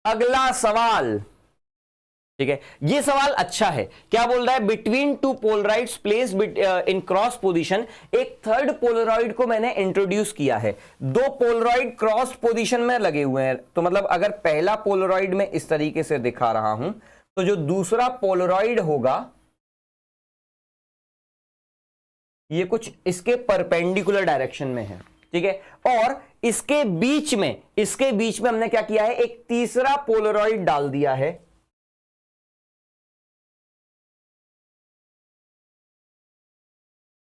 अगला सवाल, ठीक है, ये सवाल अच्छा है। क्या बोल रहा है? Between two polaroids placed in cross position, एक थर्ड पोलराइड को मैंने इंट्रोड्यूस किया है। दो पोलराइड क्रॉस पोजीशन में लगे हुए हैं, तो मतलब अगर पहला पोलराइड में इस तरीके से दिखा रहा हूं, तो जो दूसरा पोलराइड होगा ये कुछ इसके परपेंडिकुलर डायरेक्शन में है, ठीक है। और इसके बीच में हमने क्या किया है? एक तीसरा पोलराइड डाल दिया है,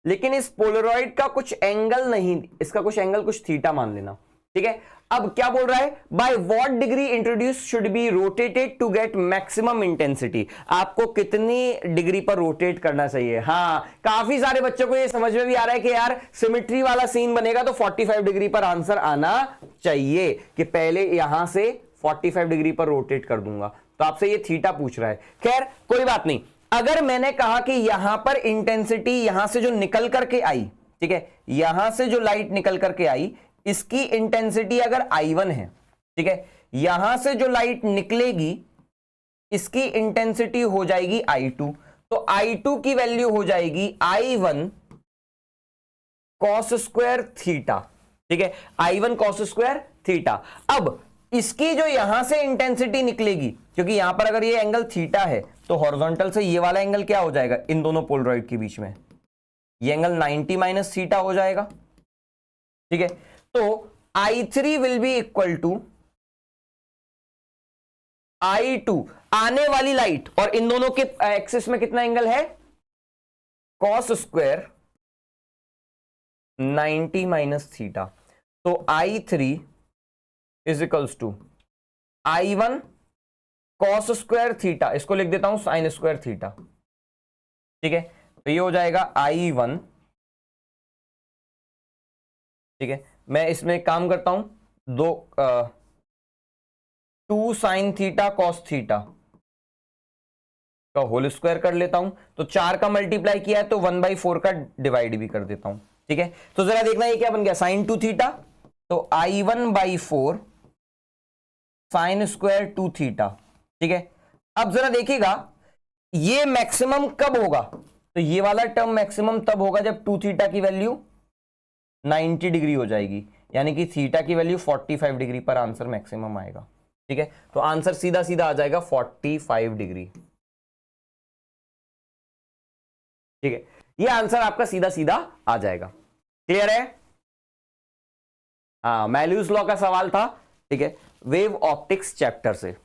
लेकिन इस पोलराइड का कुछ एंगल नहीं, इसका कुछ एंगल कुछ थीटा मान लेना, ठीक है। अब क्या बोल रहा है? By what degree introduce should be rotated to get maximum intensity, आपको कितनी डिग्री पर रोटेट करना चाहिए। हाँ, काफी सारे बच्चों को ये समझ में भी आ रहा है कि यार सिमेट्री वाला सीन बनेगा तो 45 डिग्री पर आंसर आना चाहिए, कि पहले यहां से 45 डिग्री पर रोटेट कर दूंगा, तो आपसे ये थीटा पूछ रहा है। खैर कोई बात नहीं, अगर मैंने कहा कि यहां पर इंटेंसिटी यहां से जो निकल करके आई, ठीक है, यहां से जो लाइट निकल करके आई इसकी इंटेंसिटी अगर I1 है, ठीक है, यहां से जो लाइट निकलेगी इसकी इंटेंसिटी हो जाएगी I2, तो I2 की वैल्यू हो जाएगी I1 cos स्क्वायर थीटा, ठीक है, I1 cos स्क्वायर थीटा। अब इसकी जो यहां से इंटेंसिटी निकलेगी, क्योंकि यहां पर अगर ये एंगल थीटा है तो हॉरिजॉन्टल से ये वाला एंगल क्या हो जाएगा? इन दोनों पोलराइड के बीच में ये एंगल 90 माइनस थीटा हो जाएगा, ठीक है। तो I3 will be equal to I2, आने वाली लाइट और इन दोनों के एक्सिस में कितना एंगल है? cos स्क्वायर 90 माइनस थीटा, तो I3 is equals to I1 cos square theta, इसको लिख देता हूं sin स्क्वायर थीटा, ठीक है। तो ये हो जाएगा I1, ठीक है। मैं इसमें एक काम करता हूं, 2 sin थीटा cos थीटा का होल स्क्वायर कर लेता हूं, तो 4 का मल्टीप्लाई किया है तो 1/4 का डिवाइड भी कर देता हूं, ठीक है। तो जरा देखना ये क्या बन गया? sin 2 थीटा, तो I1/4 sin स्क्वायर 2 थीटा, ठीक है। अब जरा देखिएगा ये मैक्सिमम कब होगा? तो ये वाला टर्म मैक्सिमम तब होगा जब 2 थीटा की वैल्यू 90 डिग्री हो जाएगी, यानी कि थीटा की वैल्यू 45 डिग्री पर आंसर मैक्सिमम आएगा, ठीक है। तो आंसर सीधा सीधा आ जाएगा 45 डिग्री, ठीक है। ये आंसर आपका सीधा सीधा आ जाएगा। क्लियर है? हाँ, मैल्यूज लॉ का सवाल था, ठीक है, वेव ऑप्टिक्स चैप्टर से।